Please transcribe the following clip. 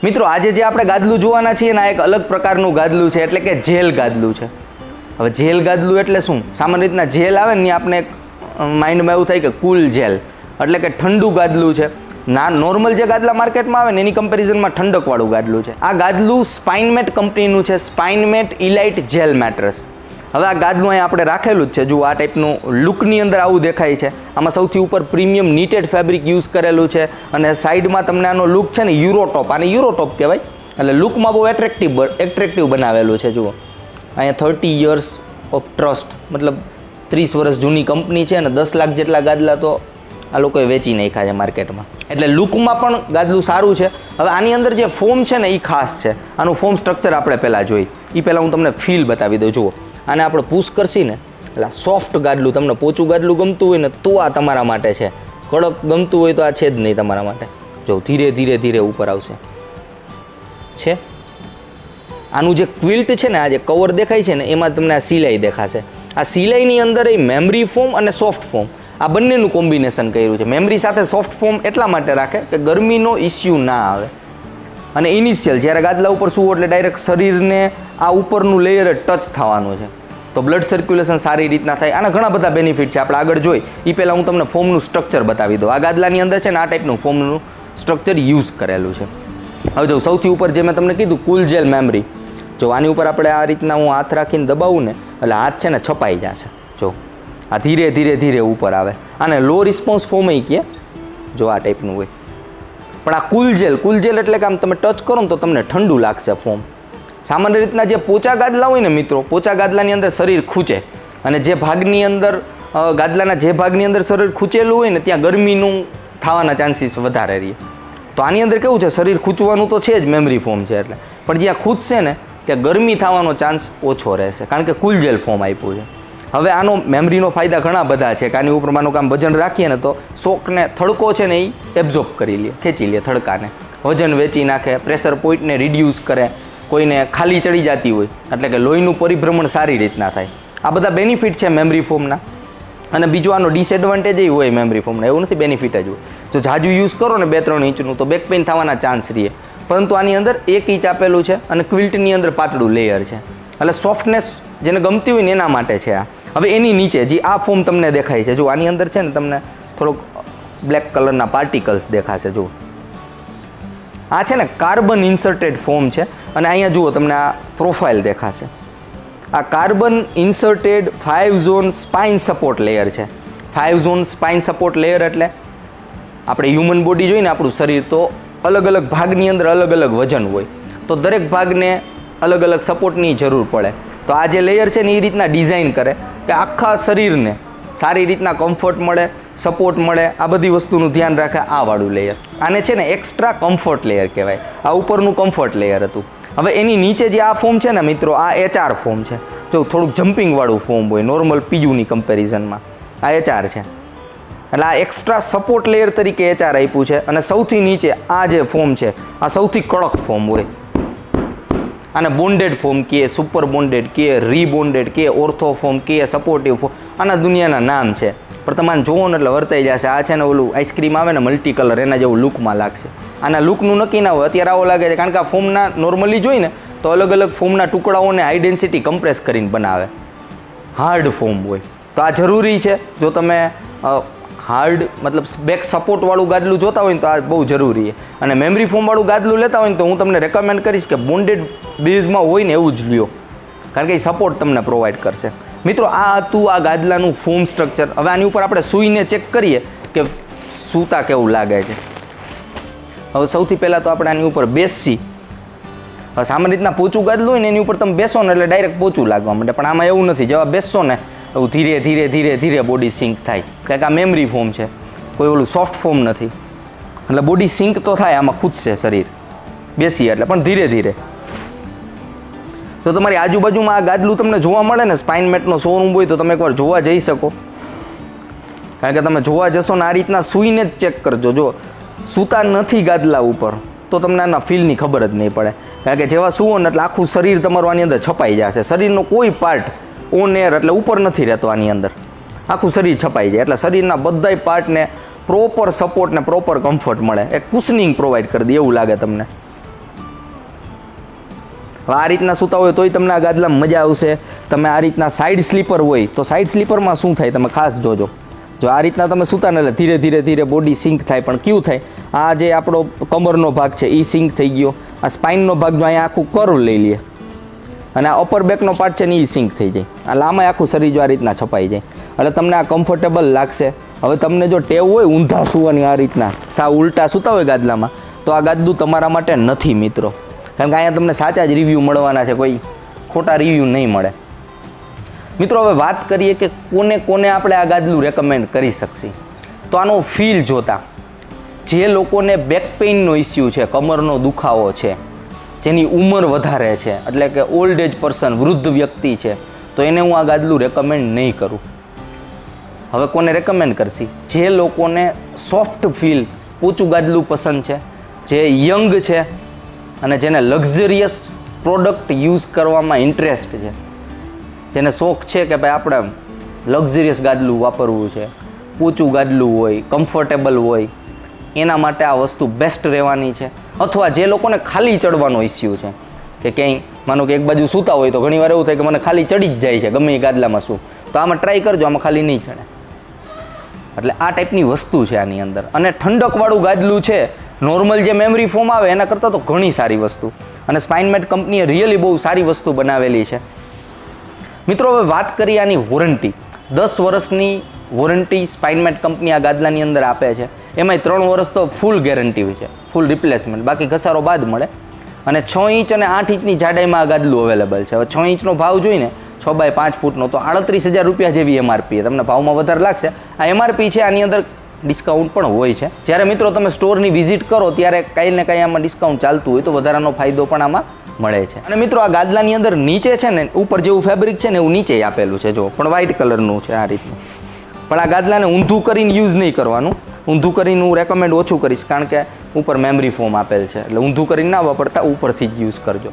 મિત્રો આજે જે આપણે ગાદલું જોવાના છીએ ને આ એક અલગ પ્રકારનું ગાદલું છે, એટલે કે જેલ ગાદલું છે. હવે જેલ ગાદલું એટલે શું? સામાન્ય રીતના જેલ આવે ને આપણે માઇન્ડમાં એવું થાય કે કુલ જેલ એટલે કે ઠંડુ ગાદલું છે. ના, નોર્મલ જે ગાદલા માર્કેટમાં આવે ને એની કમ્પેરિઝનમાં ઠંડકવાળું ગાદલું છે. આ ગાદલું સ્પાઇનમેટ કંપનીનું છે, સ્પાઇનમેટ ઇલાઇટ જેલ મેટ્રેસ. હવે આ ગાદલું અહીંયા આપણે રાખેલું જ છે. જુઓ, આ ટાઈપનું લુકની અંદર આવું દેખાય છે. આમાં સૌથી ઉપર પ્રીમિયમ નીટેડ ફેબ્રિક યુઝ કરેલું છે અને સાઈડમાં તમને આનો લુક છે ને યુરોટોપ, આને યુરોટોપ કહેવાય, એટલે લુકમાં બહુ એટ્રેક્ટિવ બનાવેલું છે. જુઓ, અહીંયા 30 years ઓફ ટ્રસ્ટ, મતલબ 30 વર્ષ જૂની કંપની છે અને 10 લાખ જેટલા ગાદલા તો આ લોકોએ વેચી નાખ્યા છે માર્કેટમાં. એટલે લુકમાં પણ ગાદલું સારું છે. હવે આની અંદર જે ફોમ છે ને એ ખાસ છે. આનું ફોમ સ્ટ્રક્ચર આપણે પહેલાં જોઈ, એ પહેલાં હું તમને ફીલ બતાવી દઉં. જુઓ, આને આપણે પુશ કરશી ને એટલે સોફ્ટ ગાદલું, તમને પોચું ગાદલું ગમતું હોય ને તો આ તમારા માટે છે, કડક ગમતું હોય તો આ છે જ નહીં તમારા માટે. જો ધીરે ધીરે ધીરે ઉપર આવશે છે. આનું જે ક્વિલ્ટ છે ને, આ જે કવર દેખાય છે ને એમાં તમને આ સિલાઈ દેખાશે. આ સિલાઈની અંદર એ મેમરી ફોમ અને સોફ્ટ ફોમ આ બંનેનું કોમ્બિનેશન કર્યું છે. મેમરી સાથે સોફ્ટ ફોમ એટલા માટે રાખે કે ગરમીનો ઇસ્યુ ના આવે. અને ઇનિશિયલ જ્યારે ગાદલા ઉપર શું એટલે ડાયરેક્ટ શરીરને આ ઉપરનું લેયર ટચ થવાનું છે, તો બ્લડ સર્ક્યુલેશન સારી રીતના થાય. આના ઘણા બધા બેનિફિટ છે, આપણે આગળ જોઈ. એ પહેલાં હું તમને ફોમનું સ્ટ્રક્ચર બતાવી દઉં. આ ગાદલાની અંદર છે ને આ ટાઈપનું ફોમનું સ્ટ્રક્ચર યુઝ કરેલું છે. હવે જો સૌથી ઉપર જે મેં તમને કીધું કુલ જેલ મેમરી, જો આની ઉપર આપણે આ રીતના હું હાથ રાખીને દબાવું ને એટલે હાથ છે ને છપાઈ જશે. જો આ ધીરે ધીરે ધીરે ઉપર આવે. આને લો રિસ્પોન્સ ફોમ કહે. જો આ ટાઈપનું હોય. પણ આ કુલ જેલ એટલે કે આમ તમે ટચ કરો ને તો તમને ઠંડુ લાગશે ફોમ. સામાન્ય રીતના જે પોચા ગાદલા હોય ને મિત્રો, પોચા ગાદલાની અંદર શરીર ખૂંચે અને જે ભાગની અંદર ગાદલાના જે ભાગની અંદર શરીર ખૂંચેલું હોય ને ત્યાં ગરમીનું થવાના ચાન્સીસ વધારે રહે. તો આની અંદર કેવું છે, શરીર ખૂંચવાનું તો છે જ, મેમરી ફોમ છે એટલે, પણ જ્યાં ખૂંચશે ને ત્યાં ગરમી થવાનો ચાન્સ ઓછો રહેશે, કારણ કે કુલ જેલ ફોમ આપ્યું છે. હવે આનો મેમરીનો ફાયદા ઘણા બધા છે કે આની ઉપર માનું કામ વજન રાખીએ ને તો શોકને, થડકો છે ને એ એબ્ઝોર્બ કરી લે, ખેંચી લે થડકાને, વજન વેચી નાખે, પ્રેશર પોઈન્ટને રિડ્યુસ કરે, કોઈને ખાલી ચડી જતી હોય એટલે કે લોહીનું પરિભ્રમણ સારી રીતના થાય. આ બધા બેનિફિટ છે મેમરી ફોમના. અને બીજો આનો ડિસએડવાન્ટેજ એ હોય મેમરી ફોમના, એવું નથી બેનિફિટ જ હોય. જો જાજુ યુઝ કરો ને 2-3 ઇંચનું તો બેક પેઇન થવાના ચાન્સ રહે. પરંતુ આની અંદર 1 ઇંચ આપેલું છે અને ક્વિલ્ટની અંદર પાતળું લેયર છે, એટલે સોફ્ટનેસ જેને ગમતી હોય ને એના માટે છે આ. હવે એની નીચે જે આ ફોમ તમને દેખાય છે, જો આની અંદર છે ને તમને થોડોક બ્લેક કલરના પાર્ટિકલ્સ દેખાશે. જુઓ, આ છે ને કાર્બન ઇન્સર્ટેડ ફોમ છે અને અહીંયા જુઓ તમને આ પ્રોફાઇલ દેખાશે. આ carbon inserted 5 zone spine support layer છે. 5 ઝોન સ્પાઇન સપોર્ટ લેયર એટલે આપણે હ્યુમન બોડી જોઈને આપણું શરીર, તો અલગ અલગ ભાગની અંદર અલગ અલગ વજન હોય, તો દરેક ભાગને અલગ અલગ સપોર્ટની જરૂર પડે. તો આ જે લેયર છે ને એ રીતના ડિઝાઇન કરે કે આખા શરીરને સારી રીતના કમ્ફર્ટ મળે, સપોર્ટ મળે, આ બધી વસ્તુનું ધ્યાન રાખે આ વાળું લેયર. આને છે ને એક્સ્ટ્રા કમ્ફર્ટ લેયર કહેવાય. આ ઉપરનું કમ્ફર્ટ લેયર હતું. હવે એની નીચે જે આ ફોમ છે ને મિત્રો, આ HR ફોમ છે. જો થોડુંક જમ્પિંગવાળું ફોમ હોય નોર્મલ પીયુની કમ્પેરિઝનમાં, આ HR છે. એટલે આ એક્સ્ટ્રા સપોર્ટ લેયર તરીકે HR આપ્યું છે. અને સૌથી નીચે આ જે ફોમ છે આ સૌથી કડક ફોમ હોય. આને બોન્ડેડ ફોમ કહે, સુપર બોન્ડેડ કહે, રીબોન્ડેડ કહે, ઓર્થો ફોમ કહે, સપોર્ટિવ ફોમ, આના દુનિયાના નામ છે. પણ તમારે જોવો ને એટલે વર્તાઈ જશે. આ છે ને ઓલું આઈસ્ક્રીમ આવે ને મલ્ટી કલર, એના જેવું લુકમાં લાગશે. આના લુકનું નક્કી ના હોય, અત્યારે આવો લાગે છે કારણ કે આ ફોમના નોર્મલી જોઈને તો અલગ અલગ ફોમના ટુકડાઓને હાઈ ડેન્સિટી કમ્પ્રેસ કરીને બનાવે, હાર્ડ ફોમ હોય. તો આ જરૂરી છે. જો તમે હાર્ડ મતલબ બેક સપોર્ટવાળું ગાદલું જોતા હોય ને તો આ બહુ જરૂરી છે. અને મેમરી ફોમવાળું ગાદલું લેતા હોય ને તો હું તમને રેકમેન્ડ કરીશ કે બોન્ડેડ બેઝમાં હોય ને એવું જ લ્યો, કારણ કે એ સપોર્ટ તમને પ્રોવાઈડ કરશે. મિત્રો, આ હતું આ ગાદલાનું ફોમ સ્ટ્રક્ચર. હવે આની ઉપર આપણે સૂઈને ચેક કરીએ કે સૂતા કેવું લાગે છે. હવે સૌથી પહેલાં તો આપણે આની ઉપર બેસી. હવે સામાન્ય રીતના પોચું ગાદલું હોય ને એની ઉપર તમે બેસો ને એટલે ડાયરેક્ટ પોચું લાગવા માંડે, પણ આમાં એવું નથી. જેવા બેસશો ને એવું ધીરે ધીરે ધીરે ધીરે બોડી સિંક થાય, કારણ કે આ મેમરી ફોમ છે, કોઈ ઓલું સોફ્ટ ફોમ નથી. એટલે બોડી સિંક તો થાય, આમાં ખૂદશે શરીર બેસીએ એટલે, પણ ધીરે ધીરે. તો તમારી આજુબાજુમાં આ ગાદલું તમને જોવા મળે ને, સ્પાઇનમેટનો શોરૂમ હોય તો તમે એકવાર જોવા જઈ શકો. કારણ કે તમે જોવા જશો ને આ રીતના સૂઈને જ ચેક કરજો. જો સૂતા નથી ગાદલા ઉપર તો તમને આના ફીલની ખબર જ નહીં પડે. કારણ કે જેવા સૂવો ને એટલે આખું શરીર તમારું આની અંદર છપાઈ જશે. શરીરનો કોઈ પાર્ટ ઓન એર એટલે ઉપર નથી રહેતો, આની અંદર આખું શરીર છપાઈ જાય. એટલે શરીરના બધાય પાર્ટને પ્રોપર સપોર્ટ ને પ્રોપર કમ્ફર્ટ મળે. એક કુશનિંગ પ્રોવાઈડ કરી દે એવું લાગે તમને. હવે આ રીતના સૂતા હોય તોય તમને આ ગાદલામાં મજા આવશે. તમે આ રીતના સાઈડ સ્લીપર હોય તો સાઈડ સ્લીપરમાં શું થાય તમે ખાસ જોજો. જો આ રીતના તમે સૂતા ને એટલે ધીરે ધીરે બોડી સિંક થાય. પણ કેવું થાય, આ જે આપણો કમરનો ભાગ છે એ સિંક થઈ ગયો, આ સ્પાઇનનો ભાગ જો અહીંયા આખું કર્વ લઈ લઈએ અને આ અપર બેકનો પાર્ટ છે ને એ સિંક થઈ જાય. આ લાંબા આખું શરીર જો આ રીતના છપાઈ જાય એટલે તમને આ કમ્ફર્ટેબલ લાગશે. હવે તમને જો ટેવ હોય ઊંધા સૂવાની આ રીતના સાવ ઉલટા સૂતા હોય ગાદલામાં તો આ ગાદલું તમારા માટે નથી મિત્રો. કારણ કે અહીંયા તમને સાચા જ રિવ્યૂ મળવાના છે, કોઈ ખોટા રિવ્યૂ નહીં મળે. મિત્રો હવે વાત કરીએ કે કોને આપણે આ ગાદલું રેકમેન્ડ કરી શકશી. તો આનો ફીલ જોતા જે લોકોને બેક પેઇનનો ઇસ્યુ છે, કમરનો દુખાવો છે, જેની ઉંમર વધારે છે એટલે કે ઓલ્ડ એજ પર્સન, વૃદ્ધ વ્યક્તિ છે, તો એને હું આ ગાદલું રેકમેન્ડ નહીં કરું. હવે કોને રેકમેન્ડ કરશી? જે લોકોને સોફ્ટ ફીલ પોચું ગાદલું પસંદ છે, જે યંગ છે અને જેને લક્ઝરિયસ પ્રોડક્ટ યુઝ કરવામાં ઇન્ટરેસ્ટ છે, જેને શોખ છે કે ભાઈ આપણે લક્ઝરિયસ ગાદલું વાપરવું છે, પોચું ગાદલું હોય, કમ્ફર્ટેબલ હોય, એના માટે આ વસ્તુ બેસ્ટ રહેવાની છે. અથવા જે લોકોને ખાલી ચડવાનો ઇસ્યુ છે કે ક્યાંય માનો કે એક બાજુ સૂતા હોય તો ઘણીવાર એવું થાય કે મને ખાલી ચડી જ જાય છે ગમે એ ગાદલામાં શું, તો આમાં ટ્રાય કરજો, આમાં ખાલી નહીં ચડે. એટલે આ ટાઈપની વસ્તુ છે આની અંદર. અને ઠંડકવાળું ગાદલું છે, નોર્મલ જે મેમરી ફોમ આવે એના કરતાં તો ઘણી સારી વસ્તુ. અને સ્પાઇનમેટ કંપનીએ રિયલી બહુ સારી વસ્તુ બનાવેલી છે. મિત્રો હવે વાત કરીએ આની વોરંટી. 10 વર્ષની વોરંટી સ્પાઇનમેટ કંપની આ ગાદલાની અંદર આપે છે. એમાંય 3 વર્ષ તો ફૂલ ગેરંટી હોય છે, ફૂલ રિપ્લેસમેન્ટ, બાકી ઘસારો બાદ મળે. અને 6 ઇંચ અને 8 ઇંચની જાડાઈમાં આ ગાદલું અવેલેબલ છે. હવે 6 ઇંચનો ભાવ જોઈને 6 બાય 5 ફૂટનો તો 38,000 રૂપિયા જેવી એમઆરપી. તમને ભાવમાં વધારે લાગશે. આ એમઆરપી છે, આની અંદર ડિસ્કાઉન્ટ પણ હોય છે. જ્યારે મિત્રો તમે સ્ટોરની વિઝિટ કરો ત્યારે કંઈ ને કંઈ આમાં ડિસ્કાઉન્ટ ચાલતું હોય તો વધારાનો ફાયદો પણ આમાં મળે છે. અને મિત્રો આ ગાદલાની અંદર નીચે છે ને ઉપર જેવું ફેબ્રિક છે ને એવું નીચે આપેલું છે, જો પણ વ્હાઇટ કલરનું છે આ રીતનું. પણ આ ગાદલાને ઊંધું કરીને યુઝ નહીં કરવાનું. ઊંધું કરીને હું રેકમેન્ડ ઓછું કરીશ, કારણ કે ઉપર મેમરી ફોમ આપેલ છે એટલે ઊંધું કરીને ના વાપરતા ઉપરથી જ યુઝ કરજો.